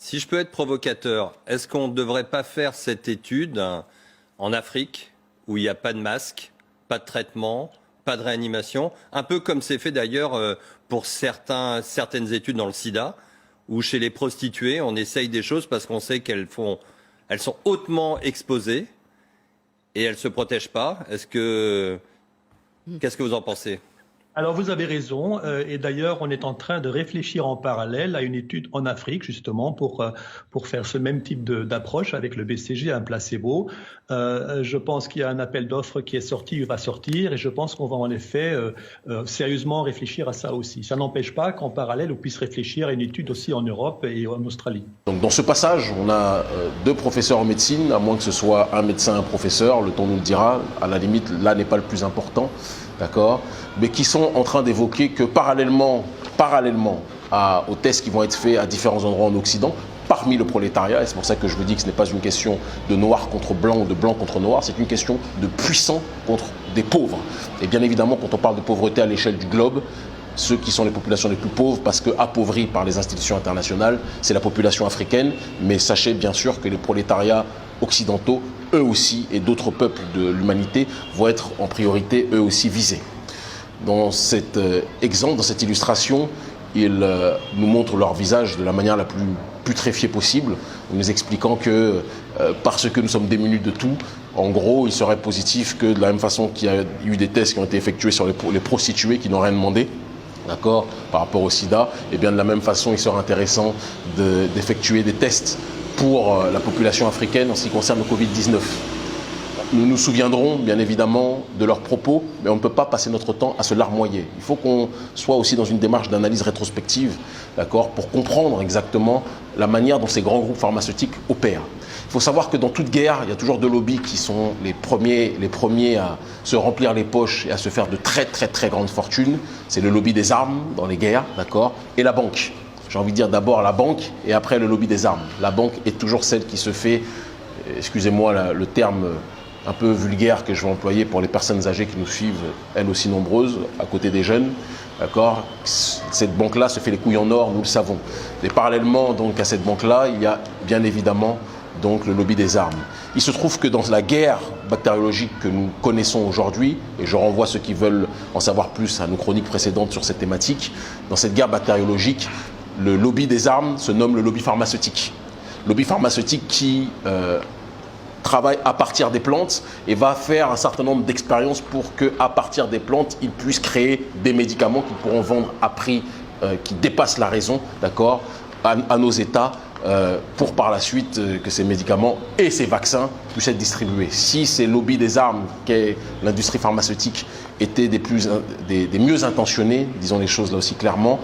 Si je peux être provocateur, est-ce qu'on ne devrait pas faire cette étude en Afrique, où il n'y a pas de masque, pas de traitement, pas de réanimation, un peu comme c'est fait d'ailleurs pour certaines études dans le sida, où chez les prostituées, on essaye des choses parce qu'on sait elles sont hautement exposées et elles ne se protègent pas. Qu'est-ce que vous en pensez ? Alors vous avez raison, et d'ailleurs on est en train de réfléchir en parallèle à une étude en Afrique justement pour faire ce même type d'approche avec le BCG, un placebo. Je pense qu'il y a un appel d'offres qui est sorti, il va sortir, et je pense qu'on va en effet sérieusement réfléchir à ça aussi. Ça n'empêche pas qu'en parallèle on puisse réfléchir à une étude aussi en Europe et en Australie. Donc dans ce passage, on a deux professeurs en médecine, à moins que ce soit un médecin, un professeur, le temps nous le dira, à la limite là n'est pas le plus important. D'accord, mais qui sont en train d'évoquer que parallèlement aux tests qui vont être faits à différents endroits en Occident, parmi le prolétariat, et c'est pour ça que je vous dis que ce n'est pas une question de noir contre blanc ou de blanc contre noir, c'est une question de puissants contre des pauvres. Et bien évidemment, quand on parle de pauvreté à l'échelle du globe, ceux qui sont les populations les plus pauvres, parce que appauvries par les institutions internationales, c'est la population africaine, mais sachez bien sûr que les prolétariats occidentaux, eux aussi, et d'autres peuples de l'humanité vont être en priorité eux aussi visés. Dans cet exemple, dans cette illustration, ils nous montrent leur visage de la manière la plus putréfiée possible, en nous expliquant que parce que nous sommes démunis de tout, en gros, il serait positif que de la même façon qu'il y a eu des tests qui ont été effectués sur les prostituées qui n'ont rien demandé, d'accord, par rapport au sida, et bien de la même façon, il serait intéressant d'effectuer des tests pour la population africaine en ce qui concerne le Covid-19. Nous nous souviendrons bien évidemment de leurs propos, mais on ne peut pas passer notre temps à se larmoyer. Il faut qu'on soit aussi dans une démarche d'analyse rétrospective, d'accord, pour comprendre exactement la manière dont ces grands groupes pharmaceutiques opèrent. Il faut savoir que dans toute guerre, il y a toujours deux lobbies qui sont les premiers à se remplir les poches et à se faire de très très très grandes fortunes. C'est le lobby des armes dans les guerres, d'accord, et la banque. J'ai envie de dire d'abord la banque et après le lobby des armes. La banque est toujours celle qui se fait, excusez-moi le terme un peu vulgaire que je vais employer pour les personnes âgées qui nous suivent, elles aussi nombreuses, à côté des jeunes. D'accord, cette banque-là se fait les couilles en or, nous le savons. Et parallèlement donc, à cette banque-là, il y a bien évidemment donc, le lobby des armes. Il se trouve que dans la guerre bactériologique que nous connaissons aujourd'hui, et je renvoie ceux qui veulent en savoir plus à nos chroniques précédentes sur cette thématique, dans cette guerre bactériologique, le lobby des armes se nomme le lobby pharmaceutique. Lobby pharmaceutique qui travaille à partir des plantes et va faire un certain nombre d'expériences pour qu'à partir des plantes, ils puissent créer des médicaments qu'ils pourront vendre à prix qui dépassent la raison, d'accord, à nos États, pour par la suite que ces médicaments et ces vaccins puissent être distribués. Si ces lobbies des armes qu'est l'industrie pharmaceutique étaient des mieux intentionnés, disons les choses là aussi clairement,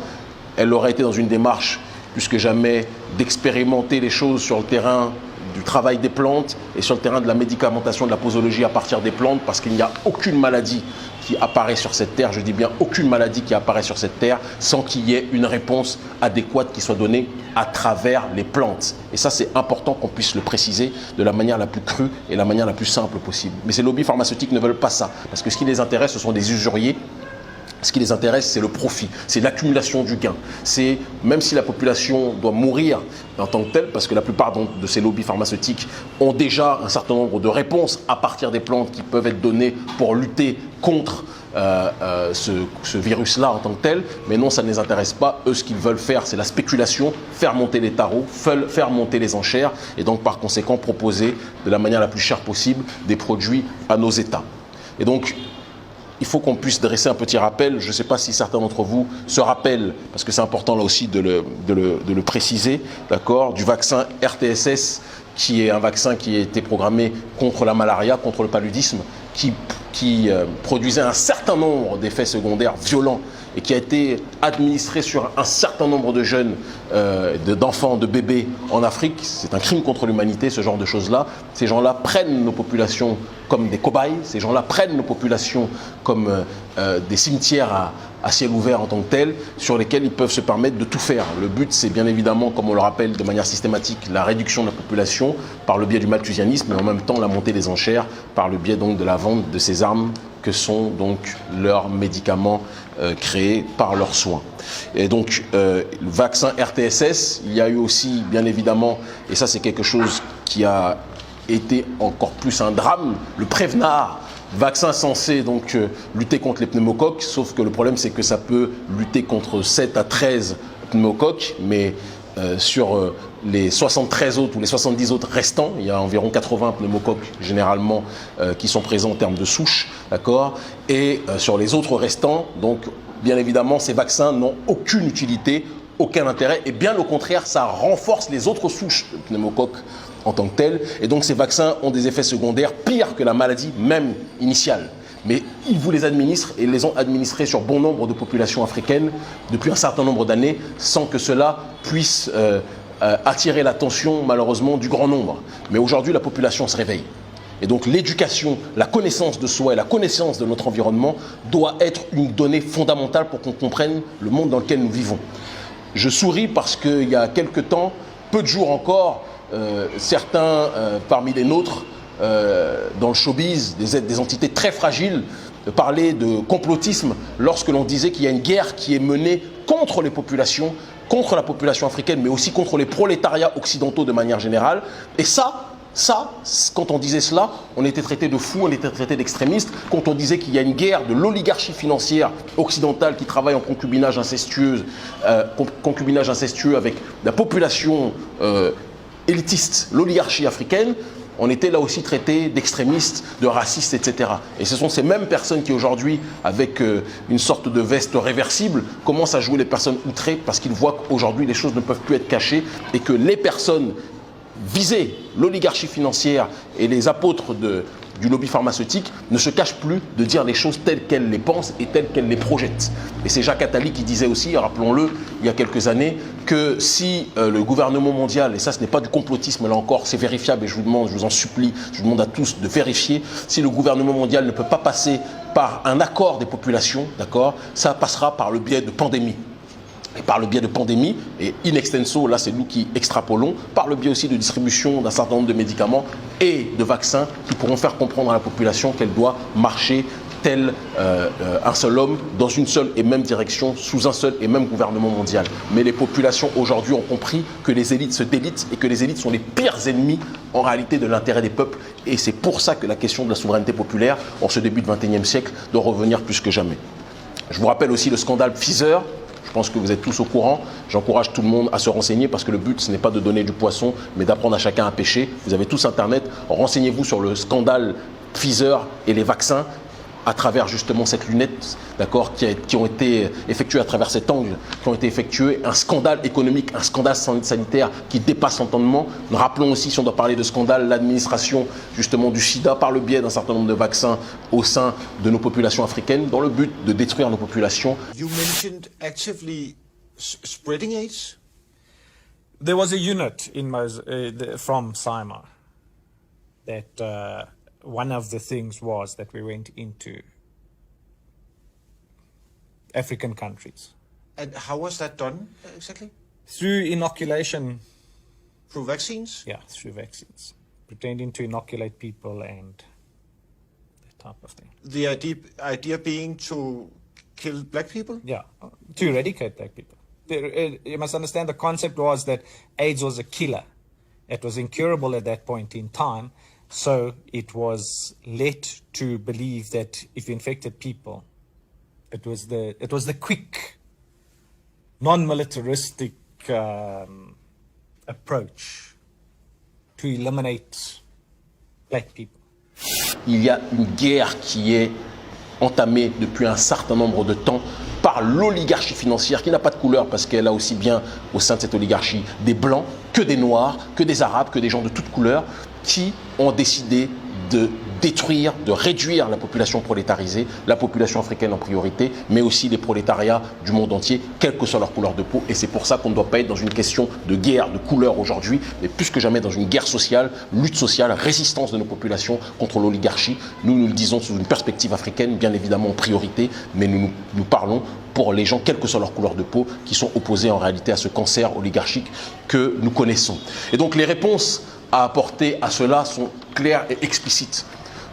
elle aurait été dans une démarche plus que jamais d'expérimenter les choses sur le terrain du travail des plantes et sur le terrain de la médicamentation, de la posologie à partir des plantes, parce qu'il n'y a aucune maladie qui apparaît sur cette terre, je dis bien aucune maladie qui apparaît sur cette terre, sans qu'il y ait une réponse adéquate qui soit donnée à travers les plantes. Et ça, c'est important qu'on puisse le préciser de la manière la plus crue et la manière la plus simple possible. Mais ces lobbies pharmaceutiques ne veulent pas ça, parce que ce qui les intéresse, ce sont des usuriers. Ce qui les intéresse, c'est le profit, c'est l'accumulation du gain. C'est, même si la population doit mourir en tant que telle, parce que la plupart de ces lobbies pharmaceutiques ont déjà un certain nombre de réponses à partir des plantes qui peuvent être données pour lutter contre ce virus-là en tant que tel, mais non, ça ne les intéresse pas. Eux, ce qu'ils veulent faire, c'est la spéculation, faire monter les tarots, faire monter les enchères, et donc par conséquent proposer de la manière la plus chère possible des produits à nos États. Et donc, il faut qu'on puisse dresser un petit rappel. Je ne sais pas si certains d'entre vous se rappellent, parce que c'est important là aussi de le préciser, d'accord, du vaccin RTSS, qui est un vaccin qui a été programmé contre la malaria, contre le paludisme, qui produisait un certain nombre d'effets secondaires violents et qui a été administré sur un certain nombre de jeunes, d'enfants, de bébés en Afrique. C'est un crime contre l'humanité, ce genre de choses-là. Ces gens-là prennent nos populations comme des cobayes, ces gens-là prennent nos populations comme des cimetières à ciel ouvert en tant que tels, sur lesquels ils peuvent se permettre de tout faire. Le but, c'est bien évidemment, comme on le rappelle de manière systématique, la réduction de la population par le biais du malthusianisme, mais en même temps la montée des enchères par le biais donc de la vente de ces armes que sont donc leurs médicaments créés par leurs soins. Et donc, le vaccin RTSS, il y a eu aussi, bien évidemment, et ça c'est quelque chose qui a été encore plus un drame, le Prevnar, vaccin censé donc lutter contre les pneumocoques, sauf que le problème c'est que ça peut lutter contre 7 à 13 pneumocoques, mais sur les 73 autres ou les 70 autres restants, il y a environ 80 pneumocoques généralement qui sont présents en termes de souche, d'accord. Et sur les autres restants, donc bien évidemment, ces vaccins n'ont aucune utilité, aucun intérêt, et bien au contraire, ça renforce les autres souches de pneumocoques en tant que telles. Et donc ces vaccins ont des effets secondaires pires que la maladie même initiale. Mais ils vous les administrent et les ont administrés sur bon nombre de populations africaines depuis un certain nombre d'années sans que cela puisse attirer l'attention malheureusement du grand nombre. Mais aujourd'hui, la population se réveille. Et donc l'éducation, la connaissance de soi et la connaissance de notre environnement doit être une donnée fondamentale pour qu'on comprenne le monde dans lequel nous vivons. Je souris parce qu'il y a quelque temps, peu de jours encore, certains parmi les nôtres, dans le showbiz, des entités très fragiles, parlaient de complotisme lorsque l'on disait qu'il y a une guerre qui est menée contre les populations, contre la population africaine, mais aussi contre les prolétariats occidentaux de manière générale. Et ça, quand on disait cela, on était traité de fous, on était traité d'extrémistes. Quand on disait qu'il y a une guerre de l'oligarchie financière occidentale qui travaille en concubinage incestueux avec la population élitiste, l'oligarchie africaine, on était là aussi traité d'extrémistes, de racistes, etc. Et ce sont ces mêmes personnes qui aujourd'hui, avec une sorte de veste réversible, commencent à jouer les personnes outrées parce qu'ils voient qu'aujourd'hui les choses ne peuvent plus être cachées et que les personnes visées, l'oligarchie financière et les apôtres du lobby pharmaceutique ne se cachent plus de dire les choses telles qu'elles les pensent et telles qu'elles les projettent. Et c'est Jacques Attali qui disait aussi, rappelons-le, il y a quelques années, que si le gouvernement mondial, et ça ce n'est pas du complotisme là encore, c'est vérifiable et je vous en supplie, je vous demande à tous de vérifier, si le gouvernement mondial ne peut pas passer par un accord des populations, d'accord, ça passera par le biais de pandémies. Et par le biais de pandémies, et in extenso, là c'est nous qui extrapolons, par le biais aussi de distribution d'un certain nombre de médicaments et de vaccins qui pourront faire comprendre à la population qu'elle doit marcher tel un seul homme dans une seule et même direction, sous un seul et même gouvernement mondial. Mais les populations aujourd'hui ont compris que les élites se délitent et que les élites sont les pires ennemis en réalité de l'intérêt des peuples. Et c'est pour ça que la question de la souveraineté populaire, en ce début de XXIe siècle, doit revenir plus que jamais. Je vous rappelle aussi le scandale Pfizer. Je pense que vous êtes tous au courant. J'encourage tout le monde à se renseigner parce que le but, ce n'est pas de donner du poisson, mais d'apprendre à chacun à pêcher. Vous avez tous Internet. Renseignez-vous sur le scandale Pfizer et les vaccins à travers justement cette lunette, d'accord, qui ont été effectuées à travers cet angle, qui ont été effectuées. Un scandale économique, un scandale sanitaire qui dépasse l'entendement. Rappelons aussi, si on doit parler de scandale, l'administration justement du sida par le biais d'un certain nombre de vaccins au sein de nos populations africaines dans le but de détruire nos populations. You mentioned actively spreading AIDS. There was a unit in from CIMA that one of the things was that we went into African countries. And how was that done exactly? Through inoculation. Through vaccines? Yeah, through vaccines. Pretending to inoculate people and that type of thing. The idea being to kill black people? Yeah, to eradicate black people. You must understand the concept was that AIDS was a killer. It was incurable at that point in time. So it was led to believe that if you infected people, it was the quick, non-militaristic approach to eliminate black people. Il y a une guerre qui est entamée depuis un certain nombre de temps par l'oligarchie financière qui n'a pas de couleur parce qu'elle a aussi bien au sein de cette oligarchie des blancs que des noirs, que des arabes, que des gens de toutes couleurs qui ont décidé de détruire, de réduire la population prolétarisée, la population africaine en priorité, mais aussi les prolétariats du monde entier, quelle que soit leur couleur de peau. Et c'est pour ça qu'on ne doit pas être dans une question de guerre, de couleur aujourd'hui, mais plus que jamais dans une guerre sociale, lutte sociale, résistance de nos populations contre l'oligarchie. Nous le disons sous une perspective africaine, bien évidemment en priorité, mais nous parlons pour les gens, quelle que soit leur couleur de peau, qui sont opposés en réalité à ce cancer oligarchique que nous connaissons. Et donc les réponses à apporter à cela sont claires et explicites.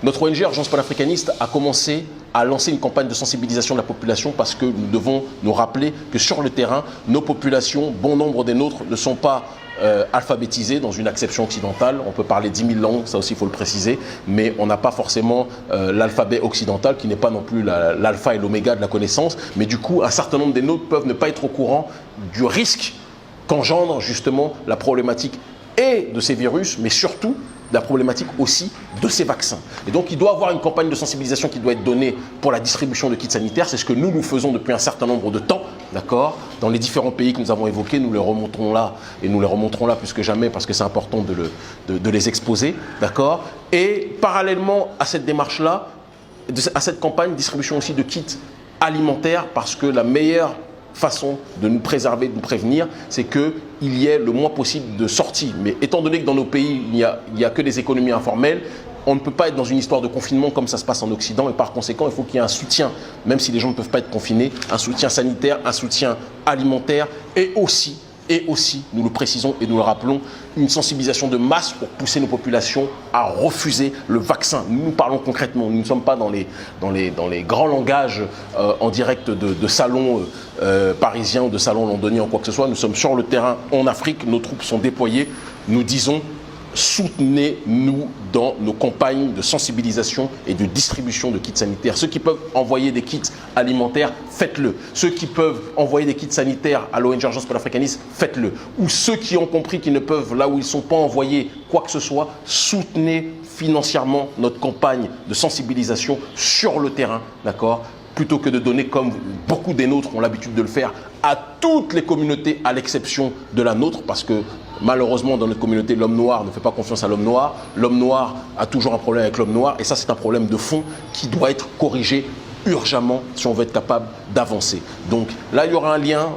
Notre ONG Urgence panafricaniste a commencé à lancer une campagne de sensibilisation de la population parce que nous devons nous rappeler que sur le terrain, nos populations, bon nombre des nôtres, ne sont pas alphabétisés dans une acception occidentale. On peut parler 10 000 langues, ça aussi il faut le préciser, mais on n'a pas forcément l'alphabet occidental qui n'est pas non plus l'alpha et l'oméga de la connaissance. Mais du coup, un certain nombre des nôtres peuvent ne pas être au courant du risque qu'engendre justement la problématique et de ces virus, mais surtout la problématique aussi de ces vaccins. Et donc, il doit y avoir une campagne de sensibilisation qui doit être donnée pour la distribution de kits sanitaires. C'est ce que nous faisons depuis un certain nombre de temps, d'accord ? Dans les différents pays que nous avons évoqués, nous les remonterons là, et nous les remonterons là plus que jamais parce que c'est important de les exposer, d'accord ? Et parallèlement à cette démarche-là, à cette campagne, distribution aussi de kits alimentaires, parce que la meilleure façon de nous préserver, de nous prévenir, c'est qu'il y ait le moins possible de sorties. Mais étant donné que dans nos pays, il n'y a que des économies informelles, on ne peut pas être dans une histoire de confinement comme ça se passe en Occident, et par conséquent, il faut qu'il y ait un soutien, même si les gens ne peuvent pas être confinés, un soutien sanitaire, un soutien alimentaire, et aussi, nous le précisons et nous le rappelons, une sensibilisation de masse pour pousser nos populations à refuser le vaccin. Nous parlons concrètement, nous ne sommes pas dans les grands langages en direct de salons parisiens ou de salons londoniens ou quoi que ce soit. Nous sommes sur le terrain en Afrique, nos troupes sont déployées. Nous disons, soutenez-nous dans nos campagnes de sensibilisation et de distribution de kits sanitaires. Ceux qui peuvent envoyer des kits alimentaires, faites-le. Ceux qui peuvent envoyer des kits sanitaires à l'ONG Urgence panafricaniste, faites-le. Ou ceux qui ont compris qu'ils ne peuvent, là où ils ne sont pas envoyés, quoi que ce soit, soutenez financièrement notre campagne de sensibilisation sur le terrain, d'accord ? Plutôt que de donner, comme beaucoup des nôtres ont l'habitude de le faire, à toutes les communautés, à l'exception de la nôtre, parce que malheureusement, dans notre communauté, l'homme noir ne fait pas confiance à l'homme noir. L'homme noir a toujours un problème avec l'homme noir, et ça, c'est un problème de fond qui doit être corrigé urgemment si on veut être capable d'avancer. Donc là, il y aura un lien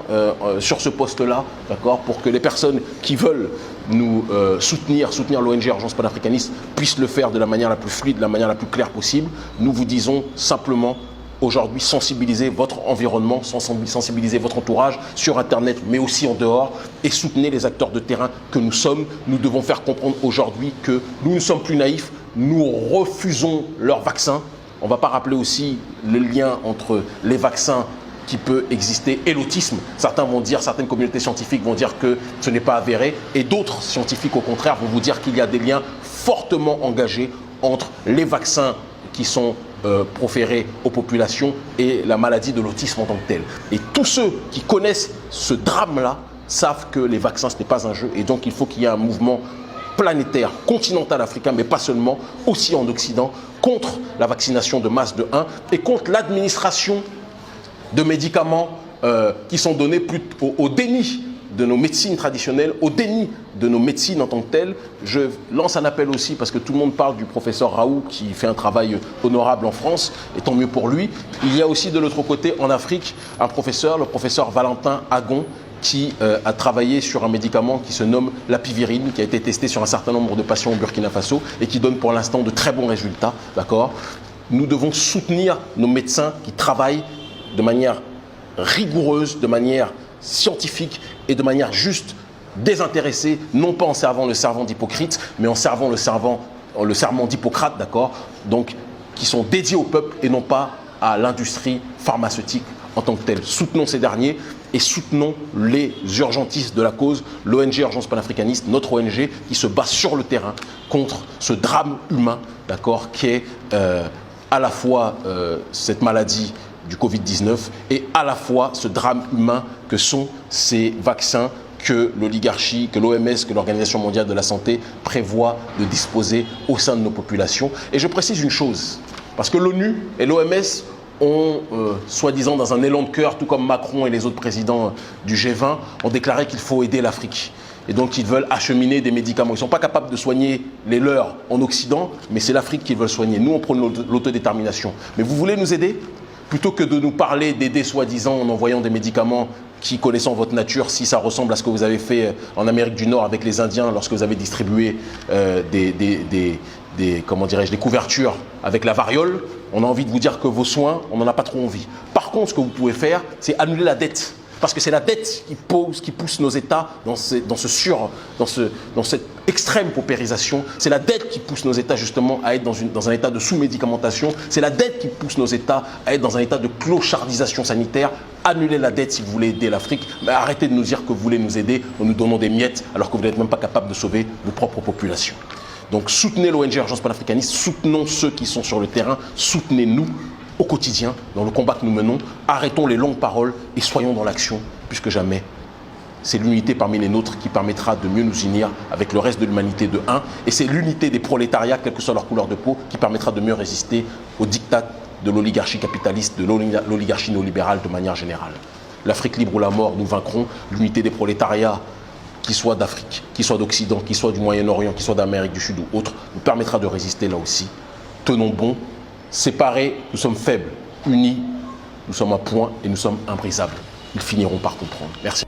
sur ce poste-là, d'accord, pour que les personnes qui veulent nous soutenir l'ONG Urgence panafricaniste puissent le faire de la manière la plus fluide, de la manière la plus claire possible. Nous vous disons simplement, aujourd'hui, sensibilisez votre environnement, sensibilisez votre entourage sur Internet, mais aussi en dehors, et soutenez les acteurs de terrain que nous sommes. Nous devons faire comprendre aujourd'hui que nous ne sommes plus naïfs, nous refusons leurs vaccins. On ne va pas rappeler aussi le lien entre les vaccins qui peut exister et l'autisme. Certaines communautés scientifiques vont dire que ce n'est pas avéré, et d'autres scientifiques, au contraire, vont vous dire qu'il y a des liens fortement engagés entre les vaccins qui sont proférés aux populations et la maladie de l'autisme en tant que telle. Et tous ceux qui connaissent ce drame-là savent que les vaccins, ce n'est pas un jeu, et donc il faut qu'il y ait un mouvement planétaire, continental africain, mais pas seulement, aussi en Occident, contre la vaccination de masse de 1 et contre l'administration de médicaments qui sont donnés au déni de nos médecines traditionnelles, au déni de nos médecines en tant que telles. Je lance un appel aussi, parce que tout le monde parle du professeur Raoult qui fait un travail honorable en France, et tant mieux pour lui. Il y a aussi de l'autre côté, en Afrique, un professeur, le professeur Valentin Agon, qui a travaillé sur un médicament qui se nomme l'apivirine, qui a été testé sur un certain nombre de patients au Burkina Faso et qui donne pour l'instant de très bons résultats. D'accord ? Nous devons soutenir nos médecins qui travaillent de manière rigoureuse, de manière scientifique et de manière juste, désintéressée, non pas en servant le serment d'Hippocrate, mais en servant le serment d'Hippocrate, d'accord ? Donc, qui sont dédiés au peuple et non pas à l'industrie pharmaceutique en tant que telle. Soutenons ces derniers et soutenons les urgentistes de la cause, l'ONG Urgence panafricaniste, notre ONG qui se bat sur le terrain contre ce drame humain, d'accord, qui est à la fois cette maladie du Covid-19 et à la fois ce drame humain que sont ces vaccins que l'oligarchie, que l'OMS, que l'Organisation mondiale de la santé prévoit de disposer au sein de nos populations. Et je précise une chose, parce que l'ONU et l'OMS ont, soi-disant dans un élan de cœur, tout comme Macron et les autres présidents du G20, ont déclaré qu'il faut aider l'Afrique. Et donc ils veulent acheminer des médicaments. Ils ne sont pas capables de soigner les leurs en Occident, mais c'est l'Afrique qu'ils veulent soigner. Nous, on prône l'autodétermination. Mais vous voulez nous aider ? Plutôt que de nous parler d'aider soi-disant en envoyant des médicaments qui, connaissant votre nature, si ça ressemble à ce que vous avez fait en Amérique du Nord avec les Indiens lorsque vous avez distribué des couvertures avec la variole, on a envie de vous dire que vos soins, on n'en a pas trop envie. Par contre, ce que vous pouvez faire, c'est annuler la dette. Parce que c'est la dette qui pousse nos États dans cette extrême paupérisation. C'est la dette qui pousse nos États justement à être dans un état de sous-médicamentation. C'est la dette qui pousse nos États à être dans un état de clochardisation sanitaire. Annulez la dette si vous voulez aider l'Afrique, mais arrêtez de nous dire que vous voulez nous aider en nous donnant des miettes alors que vous n'êtes même pas capable de sauver vos propres populations. Donc soutenez l'ONG Urgence panafricaniste, soutenons ceux qui sont sur le terrain, soutenez-nous au quotidien, dans le combat que nous menons. Arrêtons les longues paroles et soyons dans l'action, plus que jamais. C'est l'unité parmi les nôtres qui permettra de mieux nous unir avec le reste de l'humanité de 1. Et c'est l'unité des prolétariats, quelle que soit leur couleur de peau, qui permettra de mieux résister aux diktats de l'oligarchie capitaliste, de l'oligarchie néolibérale de manière générale. L'Afrique libre ou la mort, nous vaincrons. L'unité des prolétariats, qu'ils soient d'Afrique, qu'ils soient d'Occident, qu'ils soient du Moyen-Orient, qu'ils soient d'Amérique du Sud ou autre, nous permettra de résister là aussi. Tenons bon. Séparés, nous sommes faibles. Unis, nous sommes un point et nous sommes imbrisables. Ils finiront par comprendre. Merci.